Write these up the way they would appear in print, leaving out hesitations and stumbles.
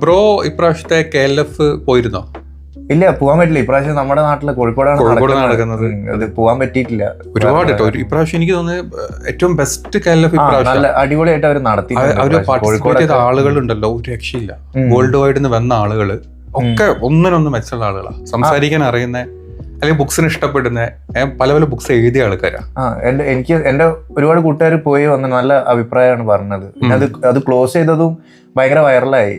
Bro ഇപ്രാവശ്യത്തെ KLF പോയിരുന്നോ? ഇല്ല, പോകാൻ പറ്റില്ല. ഇപ്രാവശ്യം നമ്മുടെ നാട്ടില് കോഴിക്കോട് നടക്കുന്നത്. അത് പോകാൻ പറ്റിയിട്ടില്ല. ഒരുപാട് ഇപ്രാവശ്യം എനിക്ക് തോന്നുന്നത് ഏറ്റവും ബെസ്റ്റ് KLF നല്ല അടിപൊളിയായിട്ട് അവർ നടത്തി. അവര് പാർട്ടിസിപ്പേറ്റ് ചെയ്ത ആളുകളുണ്ടല്ലോ, ഒരു രക്ഷയില്ല. വേൾഡ് വൈഡിൽ നിന്ന് വന്ന ആളുകള് ഒക്കെ ഒന്നിനൊന്ന് മെച്ചമുള്ള ആളുകളാണ്. സംസാരിക്കാൻ അറിയുന്ന, അല്ലെങ്കിൽ ബുക്സിന് ഇഷ്ടപ്പെടുന്ന, പല പല ബുക്സ് എഴുതിയ ആൾക്കാരാ. എന്റെ ഒരുപാട് കൂട്ടുകാർ പോയി വന്ന നല്ല അഭിപ്രായമാണ് പറഞ്ഞത്. അത് ക്ലോസ് ചെയ്തതും ഭയങ്കര വൈറലായി.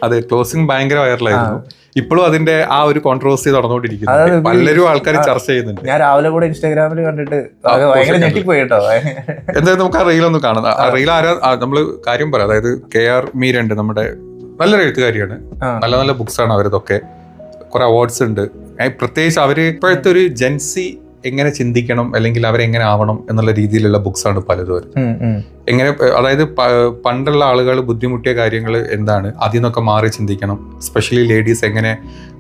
അതെ, ക്ലോസിംഗ് ഭയങ്കര വൈറലായിരുന്നു. ഇപ്പോഴും അതിന്റെ ആ ഒരു കോൺട്രവേഴ്സി നടന്നുകൊണ്ടിരിക്കുന്നു. പലരും ആൾക്കാർ ചർച്ച ചെയ്യുന്നുണ്ട്. ഞാൻ രാവിലെ കൂടെ ഇൻസ്റ്റാഗ്രാമിൽ കണ്ടിട്ട് ഭയങ്കര ഞെട്ടിപ്പോയി കേട്ടോ. എന്തായാലും നമുക്ക് ആ റീലൊന്നും കാണുന്നത്. ആ റീൽ ആരാ, നമ്മള് കാര്യം പറയാം. അതായത് KR മീര ഉണ്ട്, നമ്മുടെ നല്ലൊരു എഴുത്തുകാരിയാണ്. നല്ല നല്ല ബുക്സ് ആണ് അവരതൊക്കെ. കുറെ അവാർഡ്സ് ഉണ്ട്. പ്രത്യേകിച്ച് അവര് ഇപ്പോഴത്തെ ഒരു ജെൻസി എങ്ങനെ ചിന്തിക്കണം, അല്ലെങ്കിൽ അവരെങ്ങനെ ആവണം എന്നുള്ള രീതിയിലുള്ള ബുക്സ് ആണ് പലതും. എങ്ങനെ, അതായത് പണ്ടുള്ള ആളുകൾ ബുദ്ധിമുട്ടിയ കാര്യങ്ങൾ എന്താണ്, അതിൽ നിന്നൊക്കെ മാറി ചിന്തിക്കണം. സ്പെഷ്യലി ലേഡീസ് എങ്ങനെ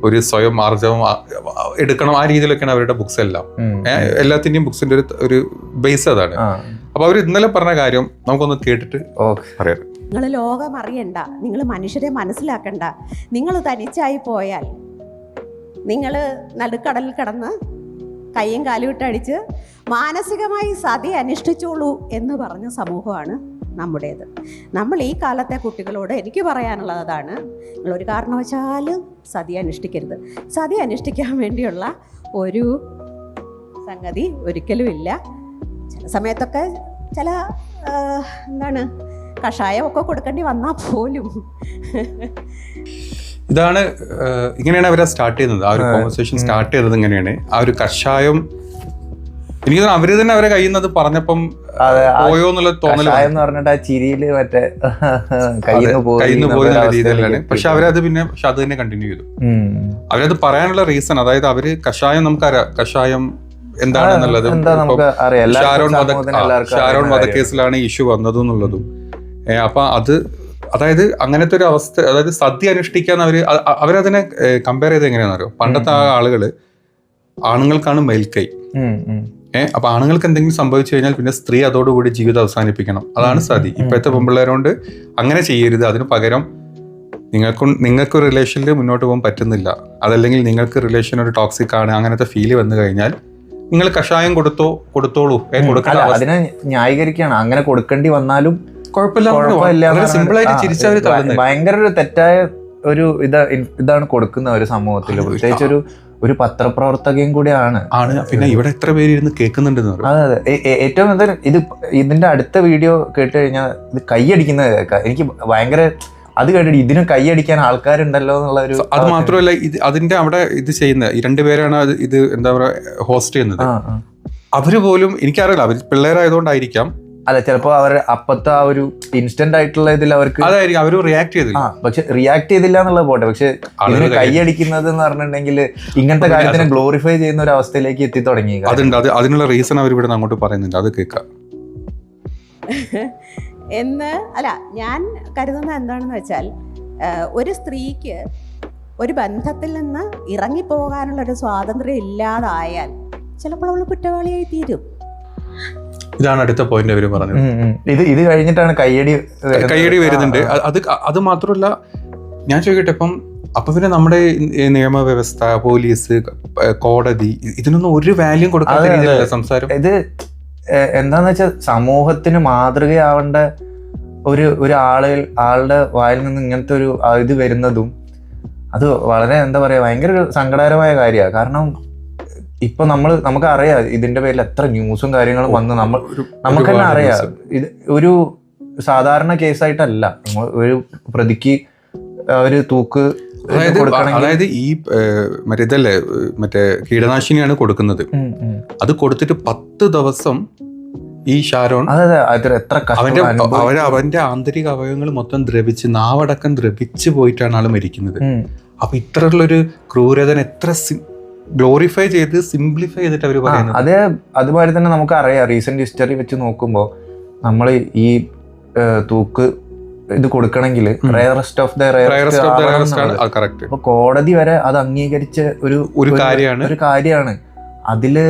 ഒരു സ്വയം ആർജവം എടുക്കണം, ആ രീതിയിലൊക്കെയാണ് അവരുടെ ബുക്സ് എല്ലാം. എല്ലാത്തിന്റെയും ബുക്സിന്റെ ഒരു ബേസ് അതാണ്. അപ്പൊ അവർ ഇന്നലെ പറഞ്ഞ കാര്യം നമുക്കൊന്ന് കേട്ടിട്ട് പറയാം. നിങ്ങൾ ലോകം അറിയണ്ട, നിങ്ങൾ മനുഷ്യരെ മനസ്സിലാക്കണ്ട, നിങ്ങൾ തനിച്ചായി പോയാൽ നിങ്ങൾ നടുക്കടലിൽ കിടന്ന് കയ്യും കാലും ഇട്ടടിച്ച് മാനസികമായി സതി അനുഷ്ഠിച്ചോളൂ എന്ന് പറഞ്ഞ സമൂഹമാണ് നമ്മുടേത്. നമ്മൾ ഈ കാലത്തെ കുട്ടികളോട് എനിക്ക് പറയാനുള്ളത് അതാണ്. നിങ്ങളൊരു കാരണവശാലും സതി അനുഷ്ഠിക്കരുത്. സതി അനുഷ്ഠിക്കാൻ വേണ്ടിയുള്ള ഒരു സംഗതി ഒരിക്കലും ഇല്ല. ചില സമയത്തൊക്കെ ചില എന്താണ് കഷായമൊക്കെ കൊടുക്കേണ്ടി വന്നാൽ പോലും. ഇതാണ്, ഇങ്ങനെയാണ് അവരെ സ്റ്റാർട്ട് ചെയ്യുന്നത്. ആ ഒരു കോൺവെർസേഷൻ സ്റ്റാർട്ട് ചെയ്തത് ഇങ്ങനെയാണ്. ആ ഒരു കഷായം, എനിക്ക് തോന്നുന്നു അവര് തന്നെ അവരെ കയ്യിൽ നിന്ന് പറഞ്ഞപ്പം പോയോ എന്നുള്ള തോന്നൽ പറഞ്ഞിട്ട് ആ ചിരിയില് മറ്റേ കയ്യിൽ നിന്ന് പോയി എന്നുള്ള രീതിയിലാണ്. പക്ഷെ അവരത് പിന്നെ അത് തന്നെ കണ്ടിന്യൂ ചെയ്തു. അവരത് പറയാനുള്ള റീസൺ, അതായത് അവര് കഷായം, നമുക്കറിയാം കഷായം എന്താണെന്നുള്ളത്. ഷാരോൺ വധക്കേസിലാണ് ഇഷ്യൂ വന്നതെന്നുള്ളതും. അപ്പൊ അത്, അതായത് അങ്ങനത്തെ ഒരു അവസ്ഥ, അതായത് സദ്യ അനുഷ്ഠിക്കാൻ അവരതിനെ കമ്പയർ ചെയ്ത് എങ്ങനെയാണെന്നറിയോ? പണ്ടത്തെ ആ ആളുകള് ആണുങ്ങൾക്കാണ് മേൽക്കൈ. അപ്പൊ ആണുങ്ങൾക്ക് എന്തെങ്കിലും സംഭവിച്ചു കഴിഞ്ഞാൽ പിന്നെ സ്ത്രീ അതോടുകൂടി ജീവിതം അവസാനിപ്പിക്കണം. അതാണ് സതി. ഇപ്പോഴത്തെ പെൺപിള്ളേരോണ്ട് അങ്ങനെ ചെയ്യരുത്. അതിന് പകരം നിങ്ങൾക്ക് റിലേഷനിൽ മുന്നോട്ട് പോകാൻ പറ്റുന്നില്ല, അതല്ലെങ്കിൽ നിങ്ങൾക്ക് റിലേഷൻ ഒരു ടോക്സിക് ആണ്, അങ്ങനത്തെ ഫീല് വന്നു കഴിഞ്ഞാൽ നിങ്ങൾ കഷായം കൊടുത്തോളൂ. അതിനെ ന്യായീകരിക്കുകയാണ്. അങ്ങനെ കൊടുക്കേണ്ടി വന്നാലും ഭയങ്കര ഒരു തെറ്റായ ഒരു ഇതാണ് കൊടുക്കുന്ന ഒരു സമൂഹത്തിൽ, പ്രത്യേകിച്ച് ഒരു പത്രപ്രവർത്തകയും കൂടിയാണ്. പിന്നെ ഇവിടെ എത്ര പേര് ഇരുന്ന് കേൾക്കുന്നുണ്ടെന്ന്. അതെ, ഏറ്റവും ഇതിന്റെ അടുത്ത വീഡിയോ കേട്ട് കഴിഞ്ഞാൽ ഇത് കൈയടിക്കുന്നത് കേൾക്കാം. എനിക്ക് ഭയങ്കര അത് കേട്ടിട്ട് ഇതിനും കൈയടിക്കാൻ ആൾക്കാരുണ്ടല്ലോ എന്നുള്ള ഒരു. അത് മാത്രമല്ല, അതിന്റെ അവിടെ ഇത് ചെയ്യുന്ന രണ്ടുപേരാണ് ഇത് എന്താ പറയുക ഹോസ്റ്റ് ചെയ്യുന്നത്. അവര് പോലും, എനിക്കറിയില്ല, അവർ പിള്ളേരായതുകൊണ്ടായിരിക്കാം. അല്ല, ചിലപ്പോ അവർ അപ്പത്തെ ആ ഒരു ഇൻസ്റ്റന്റ് ആയിട്ടുള്ള ഇതിൽ അവർക്ക് അതായിരിക്കും അവർ റിയാക്ട് ചെയ്തില്ല. പക്ഷെ റിയാക്ട് ചെയ്തില്ല എന്നുള്ളത് പോട്ടെ, പക്ഷെ ഇതിന് കൈയടിക്കുന്നത് എന്ന് പറഞ്ഞിട്ടുണ്ടെങ്കിൽ ഇങ്ങനത്തെ കാര്യത്തിനെ ഗ്ലോറിഫൈ ചെയ്യുന്ന ഒരു അവസ്ഥയിലേക്ക് എത്തി തുടങ്ങി. അതുണ്ട്, അതിനുള്ള റീസൺ അവർ ഇവിടെ അങ്ങോട്ട് പറയുന്നുണ്ട്, അത് കേൾക്കാം. അല്ല, ഞാൻ കരുതുന്നത് എന്താണെന്ന് വെച്ചാൽ, ഒരു സ്ത്രീക്ക് ഒരു ബന്ധത്തിൽ നിന്ന് ഇറങ്ങിപ്പോകാനുള്ളൊരു സ്വാതന്ത്ര്യം ഇല്ലാതായാൽ ചിലപ്പോൾ അവൾ കുറ്റവാളിയായി തീരും. ഇതാണ് അടുത്ത പോയിന്റ് അവർ പറഞ്ഞത്. ഇത് കഴിഞ്ഞിട്ടാണ് കയ്യടി വരുന്നുണ്ട്. അത് മാത്രമല്ല, ഞാൻ ചോദിക്കട്ടെ, അപ്പൊ പിന്നെ നമ്മുടെ നിയമവ്യവസ്ഥ, പോലീസ്, കോടതി, ഇതിനൊന്നും ഒരു വാല്യൂ കൊടുക്കാത്ത രീതിയിലല്ല സംസാരം. ഇത് എന്താന്ന് വെച്ചാൽ സമൂഹത്തിന് മാതൃകയാവേണ്ട ആളുടെ വായിൽ നിന്ന് ഇങ്ങനത്തെ ഒരു ഇത് വരുന്നതും അത് വളരെ എന്താ പറയാ ഭയങ്കര ഒരു സങ്കടകരമായ കാര്യമാണ്. കാരണം ഇപ്പൊ നമുക്കറിയാം ഇതിന്റെ പേരിൽ എത്ര ന്യൂസും കാര്യങ്ങളും വന്ന് നമുക്ക് തന്നെ അറിയാം. ഇത് ഒരു സാധാരണ കേസായിട്ടല്ല. ഒരു പ്രതിക്ക് ഒരു തൂക്ക്, അതായത് ഈ ഇതല്ലേ മറ്റേ കീടനാശിനിയാണ് കൊടുക്കുന്നത്. അത് കൊടുത്തിട്ട് 10 ദിവസം ഈ ഷാരോൺ അവന്റെ ആന്തരിക അവയവങ്ങൾ മൊത്തം ദ്രവിച്ച്, നാവടക്കം ദ്രവിച്ച് പോയിട്ടാണ് ആള് മരിക്കുന്നത്. അപ്പൊ ഇത്രയുള്ളൊരു ക്രൂരതൻ എത്ര ഗ്ലോറിഫൈ ചെയ്ത് സിംപ്ലിഫൈ ചെയ്തിട്ട് അവർ പറയുന്നത്. അതുപോലെ തന്നെ നമുക്ക് അറിയാം, റീസെന്റ് ഹിസ്റ്ററി വെച്ച് നോക്കുമ്പോൾ നമ്മൾ ഈ തൂക്ക് ഇത് കൊടുക്കണമെങ്കിൽ റയറസ്റ്റ് ഓഫ് ദ റയറസ്റ്റ്, അപ്പൊ കോടതി വരെ അത് അംഗീകരിച്ച ഒരു കാര്യമാണ്. അതില്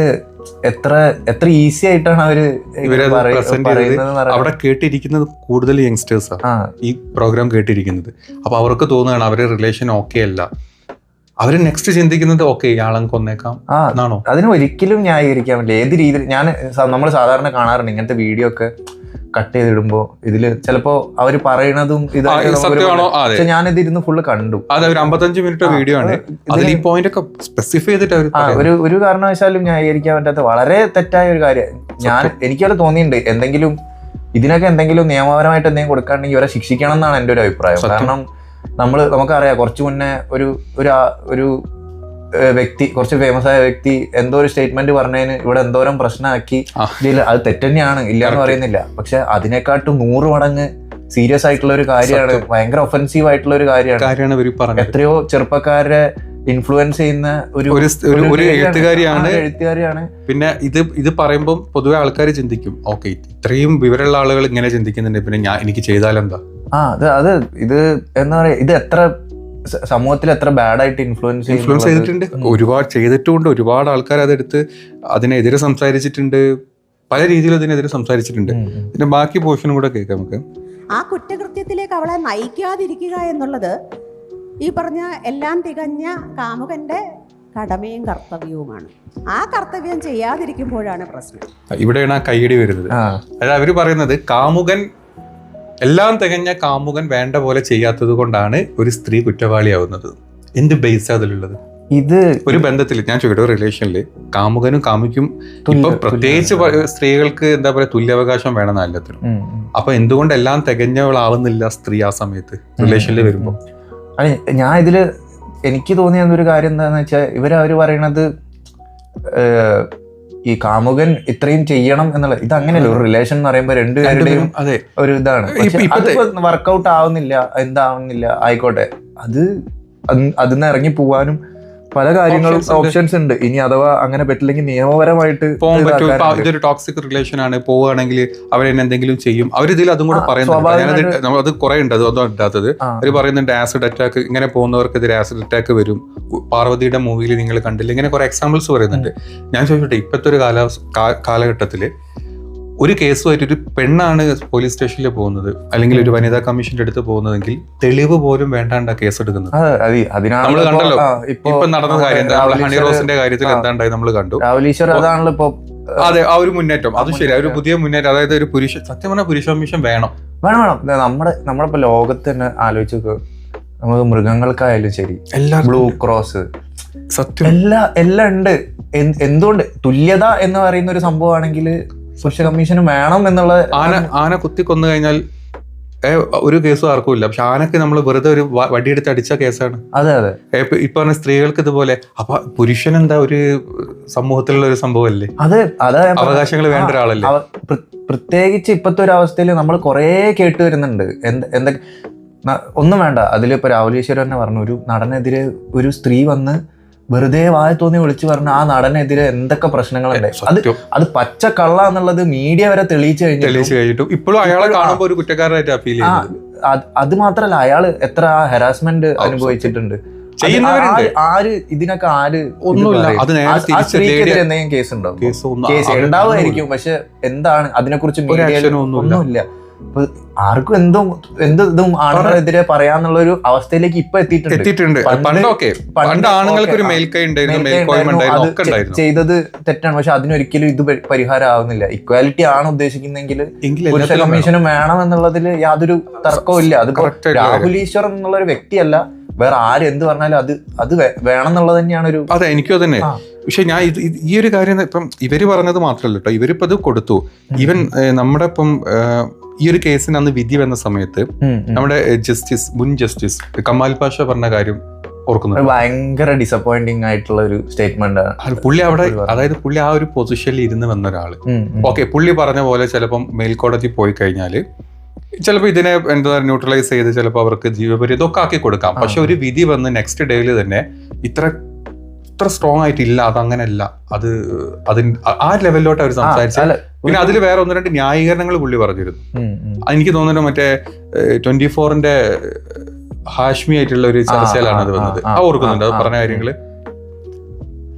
എത്ര ഈസി ആയിട്ടാണ് അവര് ഇവരത് പ്രസന്റ് ചെയ്തത്. പറയുന്നത്. അവിടെ കേട്ടിരിക്കുന്നത് കൂടുതൽ യങ്സ്റ്റേഴ്സാണ് ഈ പ്രോഗ്രാം കേട്ടിരിക്കുന്നത്. അപ്പൊ അവർക്ക് തോന്നുകയാണ് അവരെ റിലേഷൻ ഓക്കെ അല്ല, അവര് നെക്സ്റ്റ് ചിന്തിക്കുന്നത് ഓക്കെ ഇയാളെ കൊന്നേക്കാം എന്നാണോ. അതിന് ഒരിക്കലും ന്യായീകരിക്കാൻ പറ്റില്ല. ഏത് രീതിയിൽ നമ്മൾ സാധാരണ കാണാറുണ്ട് ഇങ്ങനത്തെ വീഡിയോ ഒക്കെ കട്ട് ചെയ്തിടുമ്പോ ഇതില് ചിലപ്പോ അവര് പറയണതും സത്യമാണോ? പക്ഷെ ഞാനിത് ഇരുന്ന് ഫുള്ള് കണ്ടു. അതെ, ഒരു 55 മിനിറ്റ് വീഡിയോ ആണ്. അതിൽ ഈ പോയിന്റ് ഒക്കെ സ്പെസിഫൈ ചെയ്തിട്ട് ഒരു കാരണവശാലും ന്യായീകരിക്കാൻ പറ്റാത്ത വളരെ തെറ്റായ ഒരു കാര്യം. എനിക്കത് തോന്നിയിട്ടുണ്ട്. ഇതിനൊക്കെ എന്തെങ്കിലും നിയമപരമായിട്ട് എന്തെങ്കിലും കൊടുക്കാണ്ടെങ്കിൽ ഇവരെ ശിക്ഷിക്കണം എന്നാണ് എൻ്റെ ഒരു അഭിപ്രായം. കാരണം നമുക്കറിയാം കുറച്ചു മുന്നേ ഒരു വ്യക്തി, കുറച്ച് ഫേമസ് ആയ വ്യക്തി എന്തോ ഒരു സ്റ്റേറ്റ്മെന്റ് പറഞ്ഞതിന് ഇവിടെ എന്തോരം പ്രശ്നമാക്കി. അത് തെറ്റന്നെയാണ്, ഇല്ലാന്ന് പറയുന്നില്ല. പക്ഷെ അതിനെക്കാട്ടും 100 മടങ്ങ് സീരിയസ് ആയിട്ടുള്ള ഒരു കാര്യമാണ്, ഭയങ്കര ഒഫൻസീവ് ആയിട്ടുള്ള ഒരു കാര്യമാണ്. എത്രയോ ചെറുപ്പക്കാരെ ഇൻഫ്ലുവൻസ് ചെയ്യുന്ന ഒരു എഴുത്തുകാരിയാണ്. പിന്നെ ഇത് പറയുമ്പോൾ പൊതുവെ ആൾക്കാർ ചിന്തിക്കും ഓക്കെ ഇത്രയും വിവരമുള്ള ആളുകൾ ഇങ്ങനെ ചിന്തിക്കുന്നുണ്ട്, പിന്നെ എനിക്ക് ചെയ്താലെന്താ. ഇത് എന്താ പറയാ, ഇത് എത്ര സമൂഹത്തിൽ എത്ര ബാഡായിട്ട് ഇൻഫ്ലുവൻസ് ചെയ്തിട്ടുണ്ട്. ഒരുപാട് ചെയ്തിട്ടുണ്ട്. ഒരുപാട് ആൾക്കാർ അതെടുത്ത് അതിനെതിരെ സംസാരിച്ചിട്ടുണ്ട്, പല രീതിയിൽ അതിനെതിരെ സംസാരിച്ചിട്ടുണ്ട്. പിന്നെ ബാക്കി പോർഷനും കൂടെ കേൾക്കാം നമുക്ക്. ആ കുറ്റകൃത്യത്തിലേക്ക് അവളെ നയിക്കാതിരിക്കുക എന്നുള്ളത് ഈ പറഞ്ഞ എല്ലാം തികഞ്ഞ കാമുകന്റെ കടമയും കർത്തവ്യവുമാണ്. ആ കർത്തവ്യം ചെയ്യാതിരിക്കുമ്പോഴാണ് പ്രശ്നം. ഇവിടെയാണ് ആ കൈയടി വരുന്നത്. അതായത് അവര് പറയുന്നത് എല്ലാം തികഞ്ഞ കാമുകൻ വേണ്ട പോലെ ചെയ്യാത്തത് കൊണ്ടാണ് ഒരു സ്ത്രീ കുറ്റവാളിയാവുന്നത്. എന്ത് ബേസ് അതിലുള്ളത്? ഇത് ഒരു ബന്ധത്തിൽ ഞാൻ ചോദിക്കട്ടെ, ഒരു റിലേഷനിൽ കാമുകനും കാമുക്കും ഇപ്പൊ പ്രത്യേകിച്ച് സ്ത്രീകൾക്ക് എന്താ പറയാ തുല്യാവകാശം വേണമെന്ന് എല്ലാത്തിനും. അപ്പൊ എന്തുകൊണ്ട് എല്ലാം തികഞ്ഞവളാവുന്നില്ല സ്ത്രീ ആ സമയത്ത് റിലേഷനിൽ വരുമ്പോ? എനിക്ക് തോന്നിയ ഒരു കാര്യം എന്താന്ന് വെച്ചാൽ അവര് പറയണത് ഈ കാമുകൻ ഇത്രയും ചെയ്യണം എന്നുള്ള ഇത് അങ്ങനെയല്ല. ഒരു റിലേഷൻ എന്ന് പറയുമ്പോൾ രണ്ടുപേരുടെയും ഒരു ഇതാണ്. വർക്കൗട്ട് ആവുന്നില്ല, എന്താവുന്നില്ല, ആയിക്കോട്ടെ, അതിന്ന് ഇറങ്ങി പോവാനും പല കാര്യങ്ങളും ഓപ്ഷൻസ് ഉണ്ട്. ഇനി അഥവാ അങ്ങനെ പറ്റില്ലെങ്കിൽ നിയമപരമായിട്ട് പോകാൻ പറ്റും. ഇതൊരു ടോക്സിക് റിലേഷൻ ആണ്, പോവുകയാണെങ്കിൽ അവരെന്നെ എന്തെങ്കിലും ചെയ്യും. അവരിതിൽ അതും കൂടെ പറയുന്നുണ്ട്. അത് കുറെ ഉണ്ട്, അതൊന്നും ഇല്ലാത്തത്. അവർ പറയുന്നുണ്ട് ആസിഡ് അറ്റാക്ക്, ഇങ്ങനെ പോകുന്നവർക്കെതിരെ ആസിഡ് അറ്റാക്ക് വരും. പാർവതിയുടെ മൂവിയിൽ നിങ്ങൾ കണ്ടില്ല, ഇങ്ങനെ കുറെ എക്സാമ്പിൾസ് പറയുന്നുണ്ട്. ഞാൻ ചോദിച്ചോട്ടെ, ഇപ്പോഴത്തെ ഒരു കാലഘട്ടത്തില് ഒരു കേസുമായിട്ട് ഒരു പെണ്ണാണ് പോലീസ് സ്റ്റേഷനിൽ പോകുന്നത്, അല്ലെങ്കിൽ ഒരു വനിതാ കമ്മീഷന്റെ അടുത്ത് പോകുന്നതെങ്കിൽ തെളിവ് പോലും വേണ്ടാണ്ട കേസ് എടുക്കുന്നത്. നമ്മൾ കണ്ടല്ലോ ഇപ്പൊ നടന്ന കാര്യം, ഹണി റോസിന്റെ കാര്യത്തിൽ എന്താണ്ടായി നമ്മൾ കണ്ടു. അതെ, ആ ഒരു മുന്നേറ്റം, അത് ശരി, ഒരു പുതിയ മുന്നേറ്റം. അതായത് ഒരു സത്യം പറഞ്ഞ പുരുഷ കമ്മീഷൻ വേണം. നമ്മളിപ്പോ ലോകത്ത് തന്നെ ആലോചിച്ച് നമുക്ക് മൃഗങ്ങൾക്കായാലും ശരി, ബ്ലൂ ക്രോസ്, സത്യം എല്ലാം ഉണ്ട്. എന്തുകൊണ്ട് തുല്യത എന്ന് പറയുന്ന ഒരു സംഭവമാണെങ്കിൽ പുരുഷ കമ്മീഷൻ വേണം എന്നുള്ള. ആന കുത്തി കൊന്നു കഴിഞ്ഞാൽ ഒരു കേസും ആർക്കും ഇല്ല. പക്ഷെ ആനക്ക് നമ്മൾ വെറുതെ ഒരു വടിയെടുത്ത് അടിച്ച കേസാണ്. അതെ അതെ. ഇപ്പൊ പറഞ്ഞ സ്ത്രീകൾക്ക് ഇതുപോലെ. അപ്പൊ പുരുഷൻ എന്താ ഒരു സമൂഹത്തിലുള്ള ഒരു സംഭവമല്ലേ, അവകാശങ്ങൾ വേണ്ട ഒരാളല്ലേ. പ്രത്യേകിച്ച് ഇപ്പോഴത്തെ ഒരു അവസ്ഥയിൽ നമ്മൾ കുറേ കേട്ട് വരുന്നുണ്ട്. എന്തൊക്കെ ഒന്നും വേണ്ട, അതിലിപ്പോ രാഹുൽ ഈശ്വർ തന്നെ പറഞ്ഞു, ഒരു നടനെതിരെ ഒരു സ്ത്രീ വന്ന് വെറുതെ വായ തോന്നി വിളിച്ചു പറഞ്ഞ ആ നടനെതിരെ എന്തൊക്കെ പ്രശ്നങ്ങളുണ്ട്. അത് പച്ച കള്ള എന്നുള്ളത് മീഡിയ വരെ തെളിയിച്ചു കഴിഞ്ഞിട്ടും ഇപ്പോഴും അയാളെ കാണുമ്പോൾ ഒരു കുറ്റക്കാരനായിട്ട് ഫീൽ ചെയ്യുന്നത്. അത് മാത്രല്ല, അയാള് എത്ര ഹരാസ്മെന്റ് അനുഭവിച്ചിട്ടുണ്ട്. ആര് ഇതിനൊക്കെ എന്തെങ്കിലും കേസ് ഉണ്ടോ? കേസ് ഉണ്ടാവുമായിരിക്കും, പക്ഷെ എന്താണ് അതിനെക്കുറിച്ച് ഒന്നുമില്ല. ആർക്കും എന്തും ആണുങ്ങളെതിരെ പറയാന്നുള്ള ഒരു അവസ്ഥയിലേക്ക് ഇപ്പൊ എത്തിയിട്ടുണ്ട്. ചെയ്തത് തെറ്റാണ്, പക്ഷെ അതിനൊരിക്കലും ഇത് പരിഹാരം ആവുന്നില്ല. ഇക്വാലിറ്റി ആണ് ഉദ്ദേശിക്കുന്നെങ്കിൽ പുരുഷ കമ്മീഷനും വേണം എന്നുള്ളതിൽ യാതൊരു തർക്കവും ഇല്ല. അതിപ്പോ രാഹുൽ ഈശ്വർ എന്നുള്ള ഒരു വ്യക്തിയല്ല, വേറെ ആര് എന്ത് പറഞ്ഞാലും അത് വേണം എന്നുള്ളത് തന്നെയാണ് ഒരു. അതെ, എനിക്കും തന്നെ. പക്ഷെ ഞാൻ ഈ ഒരു കാര്യം ഇപ്പം ഇവര് പറഞ്ഞത് മാത്രമല്ല കേട്ടോ, ഇവരിപ്പോ ഇത് കൊടുത്തു. ഈവൻ നമ്മുടെ ഇപ്പം ഈ ഒരു കേസിന് അന്ന് വിധി വന്ന സമയത്ത് നമ്മുടെ മുൻ ജസ്റ്റിസ് കമാൽ പാഷ പറഞ്ഞ കാര്യം ഓർക്കുന്നു. ഭയങ്കര ഡിസപ്പോയിന്റിംഗ് ആയിട്ടുള്ള ഒരു സ്റ്റേറ്റ്മെന്റ് ആണ്. പുള്ളി അവിടെ, അതായത് പുള്ളി ആ ഒരു പൊസിഷനിൽ ഇരുന്ന് വന്ന ഒരാള്. ഓക്കെ, പുള്ളി പറഞ്ഞ പോലെ ചിലപ്പം മേൽക്കോടതി പോയി കഴിഞ്ഞാല് ചിലപ്പോൾ ഇതിനെ എന്താ ന്യൂട്രലൈസ് ചെയ്ത് ചിലപ്പോൾ അവർക്ക് ജീവപര്യന്തം ഇതൊക്കെ ആക്കി കൊടുക്കാം. പക്ഷെ ഒരു വിധി വന്ന് നെക്സ്റ്റ് ഡേയിൽ തന്നെ ഇത്ര സ്ട്രോങ് ആയിട്ടില്ല, അതങ്ങനെയല്ല, ആ ലെവലിലോട്ട് അവർ സംസാരിച്ചാൽ. പിന്നെ അതിൽ വേറെ 1-2 ന്യായീകരണങ്ങൾ പുള്ളി പറഞ്ഞിരുന്നു. എനിക്ക് തോന്നുന്നു മറ്റേ 24-ന്റെ ഹാഷ്മി ആയിട്ടുള്ള ഒരു ചർച്ചയിലാണ് അത് വന്നത്. ഓർക്കുന്നുണ്ട് അത് പറഞ്ഞ കാര്യങ്ങള്.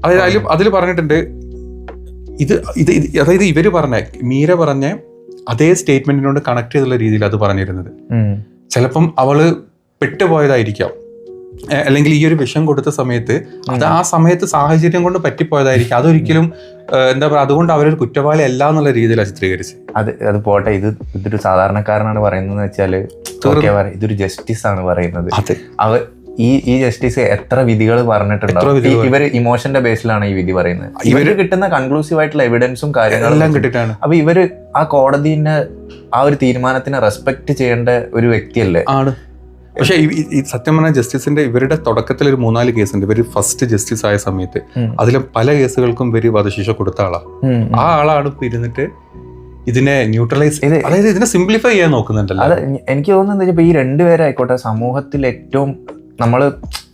അതായത് അതിൽ പറഞ്ഞിട്ടുണ്ട്, അതായത് ഇവര് പറഞ്ഞ മീര പറഞ്ഞ അതേ സ്റ്റേറ്റ്മെന്റിനോട് കണക്ട് ചെയ്തുള്ള രീതിയിൽ അത് പറഞ്ഞിരുന്നത്. ചിലപ്പം അവള് പെട്ടുപോയതായിരിക്കാം, അല്ലെങ്കിൽ ഈ ഒരു വിഷം കൊടുത്ത സമയത്ത് അത് ആ സമയത്ത് സാഹചര്യം കൊണ്ട് പറ്റിപ്പോയതായിരിക്കും. അതൊരിക്കലും എന്താ പറയുക, അതുകൊണ്ട് അവരൊരു കുറ്റവാളി അല്ല എന്നുള്ള രീതിയിലാണ് ചിത്രീകരിച്ച്. അത് പോട്ടെ, ഇതൊരു സാധാരണക്കാരനാണ് പറയുന്നത് വെച്ചാല് ഇതൊരു ജസ്റ്റിസ് ആണ് പറയുന്നത്. ഈ ജസ്റ്റിസ് എത്ര വിധികൾ പറഞ്ഞിട്ടുണ്ടാവും. ഇവര് ഇമോഷന്റെ ബേസിലാണ് ഈ വിധി പറയുന്നത്. ഇവര് കിട്ടുന്ന കൺക്ലൂസീവ് ആയിട്ടുള്ള എവിഡൻസും കാര്യങ്ങളും കിട്ടിയിട്ടാണ്. അപ്പൊ ഇവര് ആ കോടതിന്റെ ആ ഒരു തീരുമാനത്തിനെ റെസ്പെക്ട് ചെയ്യേണ്ട ഒരു വ്യക്തിയല്ലേ ആണ്. പക്ഷെ ഈ സത്യം പറഞ്ഞ ജസ്റ്റിസിന്റെ ഇവരുടെ തുടക്കത്തിൽ ഒരു 3-4 കേസുണ്ട്. ഇവര് ഫസ്റ്റ് ജസ്റ്റിസ് ആയ സമയത്ത് അതിലും പല കേസുകൾക്കും ഇവര് വധശിക്ഷ കൊടുത്ത ആളാ. ആ ആളാണ് ഇപ്പൊ ഇരുന്നിട്ട് ഇതിനെ ന്യൂട്രലൈസ്, അതായത് ഇതിനെ സിംപ്ലിഫൈ ചെയ്യാൻ നോക്കുന്നുണ്ടല്ലോ. അത് എനിക്ക് തോന്നുന്നത് ഇപ്പൊ ഈ രണ്ടുപേരായിക്കോട്ടെ, സമൂഹത്തിൽ ഏറ്റവും നമ്മള്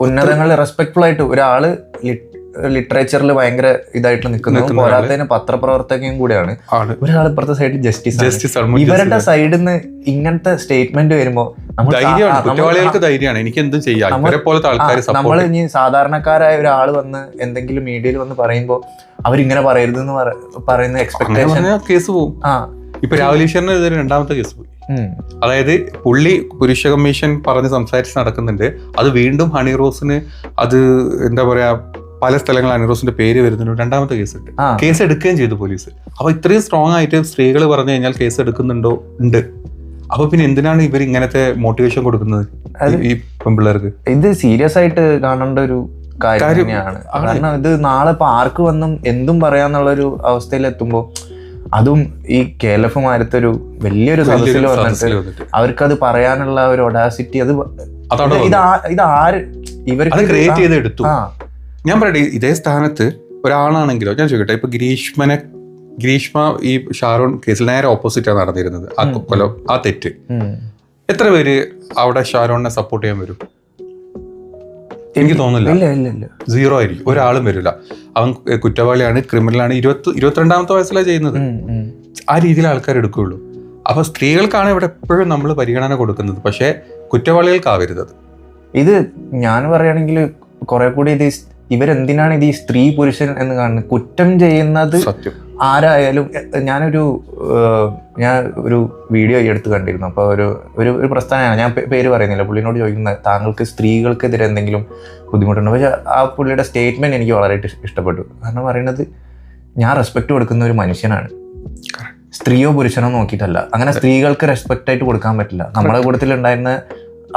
ഉന്നതങ്ങളിൽ റെസ്പെക്ട്ഫുൾ ആയിട്ട് ഒരാള് ലിറ്ററേച്ചറിൽ ഭയങ്കര ഇതായിട്ട് നിൽക്കുന്നത്, പോരാത്തതിന് പത്രപ്രവർത്തകയും കൂടെയാണ്. ഒരാൾ ഇപ്പുറത്തെ സൈഡിൽ ജസ്റ്റിസ്. ഇവരുടെ സൈഡിൽ നിന്ന് ഇങ്ങനത്തെ സ്റ്റേറ്റ്മെന്റ് വരുമ്പോ നമ്മൾ ഇനി സാധാരണക്കാരായ ഒരാൾ വന്ന് എന്തെങ്കിലും മീഡിയയിൽ വന്ന് പറയുമ്പോ അവരിങ്ങനെ പറയരുത് എന്ന് പറയുന്ന എക്സ്പെക്ടേഷൻ കേസ് പോകും. ഇപ്പൊ രാഹുൽ ഈശ്വറിന് രണ്ടാമത്തെ കേസ് പോയി. അതായത് പുള്ളി പുരുഷ കമ്മീഷൻ പറഞ്ഞ് സംസാരിച്ച് നടക്കുന്നുണ്ട്. അത് വീണ്ടും ഹണി റോസിന് അത് എന്താ പറയാ പല സ്ഥലങ്ങളിൽ ഹണിറോസിന്റെ പേര് വരുന്നുണ്ട്. രണ്ടാമത്തെ കേസ് ഇട്ട് കേസ് എടുക്കുകയും ചെയ്തു പോലീസ്. അപ്പൊ ഇത്രയും സ്ട്രോങ് ആയിട്ട് സ്ത്രീകൾ പറഞ്ഞു കഴിഞ്ഞാൽ കേസ് എടുക്കുന്നുണ്ടോ? ഉണ്ട്. അപ്പൊ പിന്നെ എന്തിനാണ് ഇവർ ഇങ്ങനത്തെ മോട്ടിവേഷൻ കൊടുക്കുന്നത് ഈ പെൺപിള്ളേർക്ക്? ഇത് സീരിയസ് ആയിട്ട് കാണേണ്ട ഒരു കാര്യം തന്നെയാണ്. കാരണം ഇത് നാളെ ഇപ്പൊ ആർക്ക് വന്നും എന്തും പറയാന്നുള്ളൊരു അവസ്ഥയിൽ എത്തുമ്പോ, അതും ഈ KLF മാരത്തൊരു വലിയൊരു സദസ്സിൽ വന്നിട്ട് അവർക്കത് പറയാനുള്ള ഒരു ഒഡാസിറ്റി, ഇത് ആര് ഇവർക്ക് ക്രിയേറ്റ് ചെയ്ത് എടുത്തു. ഞാൻ പറയട്ടെ, ഇതേ സ്ഥാനത്ത് ഒരാളാണെങ്കിലോ ഞാൻ ചോദിക്കട്ടെ, ഇപ്പൊ ഗ്രീഷ്മ ഈ ഷാരോൺ കേസിൽ നേരെ ഓപ്പോസിറ്റാണ് നടന്നിരുന്നത്. ആ കൊലം, ആ തെറ്റ്, എത്ര പേര് അവിടെ ഷാരോണിനെ സപ്പോർട്ട് ചെയ്യാൻ വരും? എനിക്ക് തോന്നുന്നില്ല. 0 ആയിരിക്കും. ഒരാളും വരില്ല. അവൻ കുറ്റവാളിയാണ്, ക്രിമിനലാണ്, 22ാമത്തെ വയസ്സിലാണ് ചെയ്യുന്നത്. ആ രീതിയിൽ ആൾക്കാർ എടുക്കുകയുള്ളൂ. അപ്പൊ സ്ത്രീകൾക്കാണ് ഇവിടെ എപ്പോഴും നമ്മൾ പരിഗണന കൊടുക്കുന്നത്, പക്ഷെ കുറ്റവാളികൾക്കാവരുത്. ഇത് ഞാൻ പറയുകയാണെങ്കിൽ കുറെ കൂടി ഇത് ഇവരെന്തിനാണ് ഇത് ഈ സ്ത്രീ പുരുഷൻ എന്ന് കാണുന്നത്? കുറ്റം ചെയ്യുന്നത് ആരായാലും. ഞാൻ ഒരു വീഡിയോ എടുത്ത് കണ്ടിരുന്നു. അപ്പോൾ ഒരു പ്രസ്ഥാനമാണ്, ഞാൻ പേര് പറയുന്നില്ല. പുള്ളിനോട് ചോദിക്കുന്നത് താങ്കൾക്ക് സ്ത്രീകൾക്കെതിരെ എന്തെങ്കിലും ബുദ്ധിമുട്ടുണ്ടോ? പക്ഷെ ആ പുള്ളിയുടെ സ്റ്റേറ്റ്മെന്റ് എനിക്ക് വളരെ ഇഷ്ടപ്പെട്ടു. കാരണം പറയുന്നത്, ഞാൻ റെസ്പെക്ട് കൊടുക്കുന്ന ഒരു മനുഷ്യനാണ്, സ്ത്രീയോ പുരുഷനോ നോക്കിയിട്ടല്ല. അങ്ങനെ സ്ത്രീകൾക്ക് റെസ്പെക്ട് ആയിട്ട് കൊടുക്കാൻ പറ്റില്ല. നമ്മുടെ കൂട്ടത്തിൽ ഉണ്ടായിരുന്ന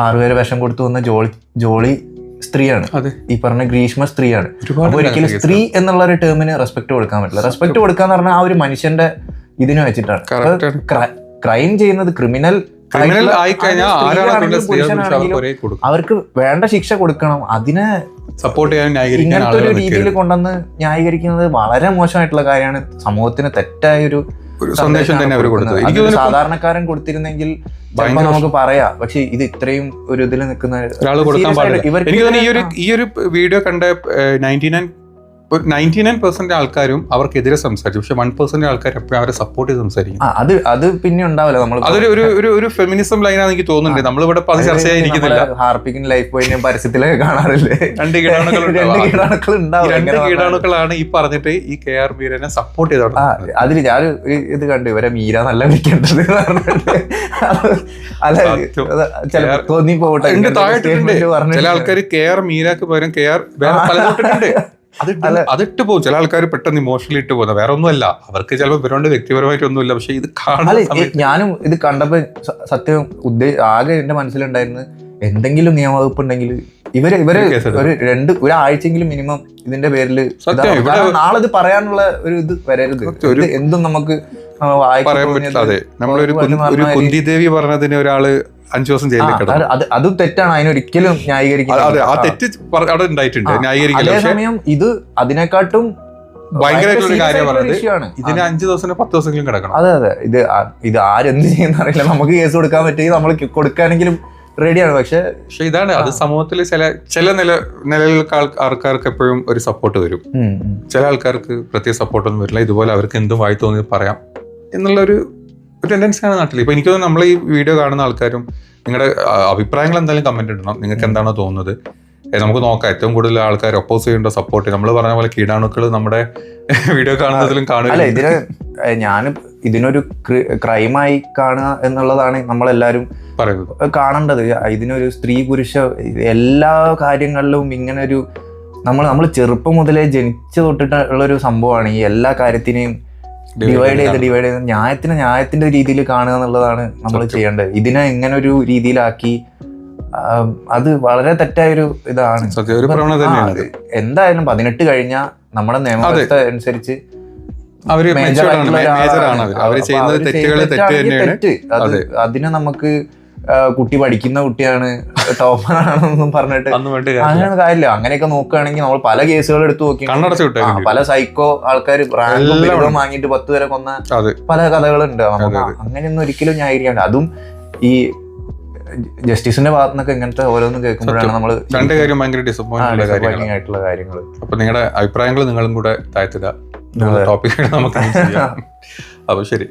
6 പേരെ വിഷം കൊടുത്തു വന്ന ജോളി സ്ത്രീയാണ്, ഈ പറഞ്ഞ ഗ്രീഷ്മ സ്ത്രീയാണ്. അപ്പൊ ഒരിക്കലും സ്ത്രീ എന്നുള്ള ഒരു ടേമിന് റെസ്പെക്ട് കൊടുക്കാൻ പറ്റില്ല. റെസ്പെക്ട് കൊടുക്കാന്ന് പറഞ്ഞാൽ ആ ഒരു മനുഷ്യന്റെ ഇതിനെ വെച്ചിട്ടാണ്. ക്രൈം ചെയ്യുന്നത് ക്രിമിനൽ അവർക്ക് വേണ്ട ശിക്ഷ കൊടുക്കണം. അതിനെ സപ്പോർട്ട് ചെയ്യാൻ ഇങ്ങനത്തെ ഒരു രീതിയിൽ കൊണ്ടുവന്ന് ന്യായീകരിക്കുന്നത് വളരെ മോശമായിട്ടുള്ള കാര്യമാണ്. സമൂഹത്തിന് തെറ്റായ ഒരു സന്ദേശം തന്നെ അവർ കൊടുത്തത്. സാധാരണക്കാരൻ കൊടുത്തിരുന്നെങ്കിൽ നമുക്ക് പറയാം. പക്ഷെ ഇത് ഇത്രയും ഒരു ഇതിൽ നിൽക്കുന്ന ഒരാൾ കൊടുക്കാൻ പാടില്ല. എനിക്ക് തോന്നുന്നു ഈ ഒരു വീഡിയോ കണ്ട 99% ആൾക്കാരും അവർക്കെതിരെ സംസാരിച്ചു. പക്ഷെ 1% ആൾക്കാർ എപ്പോഴും അവരെ സപ്പോർട്ട് ചെയ്ത് സംസാരിക്കും. അത് പിന്നെ ഉണ്ടാവില്ല. നമ്മൾ അതൊരു ഫെമിനിസം ലൈനാണ് എനിക്ക് തോന്നുന്നുണ്ട്. നമ്മളിവിടെ അത് ചർച്ച ചെയ്യാനിരിക്കുന്നില്ല. ഹാർപ്പിക്കിൻ ലൈഫ് പോയി പരസ്യത്തിലൊക്കെ കാണാറില്ലേ, 2 കീടാണുക്കളാണ് ഈ പറഞ്ഞിട്ട് ഈ KR മീരനെ സപ്പോർട്ട് ചെയ്തോട്ടെ. അതിൽ ഞാൻ ഇത് കണ്ടു, ഇവരെ മീര നല്ല വിളിക്കേണ്ടത് അല്ല തോന്നി പോകട്ടെ. ചില ആൾക്കാർ KR മീരക്ക് പകരം KR വേറെ പലതുണ്ട്. അതിട്ട് പോകും. ചില ആൾക്കാർ പെട്ടെന്ന് ഇമോഷണലി ഇട്ട് പോകുന്നത് വേറെ ഒന്നുമല്ല. അവർക്ക് ചിലപ്പോൾ ഇവരോട് വ്യക്തിപരമായിട്ടൊന്നുമില്ല. പക്ഷെ ഇത് ഞാനും ഇത് കണ്ടപ്പോ സത്യം ആകെ എന്റെ മനസ്സിലുണ്ടായിരുന്നു, എന്തെങ്കിലും നിയമവകുപ്പ് ഉണ്ടെങ്കിൽ ഇവര് ഒരാഴ്ചയെങ്കിലും മിനിമം ഇതിന്റെ പേരിൽ നാളെ ഇത് പറയാനുള്ള ഒരു ഇത് വരരുത്. എന്തും നമുക്ക് പറയാൻ പറ്റില്ല. അതെ, നമ്മളൊരു കുന്തി ദേവി പറഞ്ഞതിന് ഒരാള് 5 ദിവസം ജയിലിൽ കിടന്നു. അതും തെറ്റാണ്. അതിനൊരിക്കലും ന്യായീകരിക്കുന്നത്. ആ തെറ്റ് അവിടെ ഉണ്ടായിട്ടുണ്ട്, ന്യായീകരിക്കില്ല. അതേസമയം ഇത് അതിനെക്കാട്ടും ഭയങ്കരമായിട്ടുള്ള കാര്യം പറഞ്ഞത്, ഇതിന് 5 ദിവസം 10 ദിവസമെങ്കിലും കിടക്കണം. അതെ ഇത് ആരെന്ത് ചെയ്യുന്ന അറിയില്ല. നമുക്ക് കേസ് കൊടുക്കാൻ പറ്റുമെങ്കിൽ നമ്മൾ കൊടുക്കാനെങ്കിലും റെഡിയാണ്. പക്ഷെ ഇതാണ്, അത് സമൂഹത്തിൽ ചില നിലയിലുള്ള ആൾക്കാർക്ക് എപ്പോഴും ഒരു സപ്പോർട്ട് വരും. ചില ആൾക്കാർക്ക് പ്രത്യേക സപ്പോർട്ടൊന്നും വരില്ല. ഇതുപോലെ അവർക്ക് എന്തും വായി തോന്നി പറയാം എന്നുള്ള ഒരു ടെൻഡൻസിയാണ് നാട്ടിൽ. ഇപ്പൊ എനിക്ക് തോന്നുന്നു നമ്മൾ ഈ വീഡിയോ കാണുന്ന ആൾക്കാരും നിങ്ങളുടെ അഭിപ്രായങ്ങൾ എന്തായാലും കമന്റ് ഇടണം. നിങ്ങൾക്ക് എന്താണോ തോന്നുന്നത്. നമുക്ക് നോക്കാം ഏറ്റവും കൂടുതൽ ആൾക്കാർ ഒപ്പോസ് ചെയ്യേണ്ട സപ്പോർട്ട് നമ്മൾ പറഞ്ഞ പോലെ കീടാണുക്കൾ നമ്മുടെ വീഡിയോ കാണുന്നതിലും അല്ല കാണുക ഞാൻ ഇതിനൊരു ക്രൈമായി കാണുക എന്നുള്ളതാണ് നമ്മളെല്ലാരും പറയുന്നത്. കാണേണ്ടത്. ഇതിനൊരു സ്ത്രീ പുരുഷ എല്ലാ കാര്യങ്ങളിലും ഇങ്ങനെ ഒരു നമ്മൾ ചെറുപ്പം മുതലേ ജനിച്ചു തൊട്ടിട്ടുള്ളൊരു സംഭവമാണ് ഈ എല്ലാ കാര്യത്തിനെയും ഡിവൈഡ് ചെയ്ത് ന്യായത്തിന്റെ രീതിയിൽ കാണുക എന്നുള്ളതാണ് നമ്മൾ ചെയ്യേണ്ടത്. ഇതിനെ ഇങ്ങനെ ഒരു രീതിയിലാക്കി അത് വളരെ തെറ്റായൊരു ഇതാണ്. എന്തായാലും 18 കഴിഞ്ഞാൽ നമ്മുടെ നിയമവ്യവസ്ഥ അനുസരിച്ച് അതിനെ നമുക്ക് കുട്ടി പഠിക്കുന്ന കുട്ടിയാണ് ടോപ്പറാണെന്നും പറഞ്ഞിട്ട് അങ്ങനെ കാര്യമില്ല. അങ്ങനെയൊക്കെ നോക്കുകയാണെങ്കിൽ നമ്മൾ പല കേസുകൾ എടുത്തു നോക്കി പല സൈക്കോ ആൾക്കാർ റാങ്ക് വാങ്ങിയിട്ട് 10 വരെ കൊന്ന പല കഥകളുണ്ട്. നമുക്ക് അങ്ങനെയൊന്നും ഒരിക്കലും ന്യായീകരിക്കാണ്ട്. അതും ഈ ജസ്റ്റിസിന്റെ ഭാഗത്തു നിന്നൊക്കെ ഇങ്ങനത്തെ ഓരോന്നും കേൾക്കുമ്പോഴാണ് നമ്മൾ രണ്ട് കാര്യം ഭയങ്കര ഡിസപ്പോയിന്റിംഗ് ആയിട്ടുള്ള കാര്യങ്ങൾ. അപ്പൊ നിങ്ങളുടെ അഭിപ്രായങ്ങൾ നിങ്ങളും കൂടെ താഴ്ത്തുക. ടോപ്പിക് നമുക്ക് അപ്പൊ ശരി.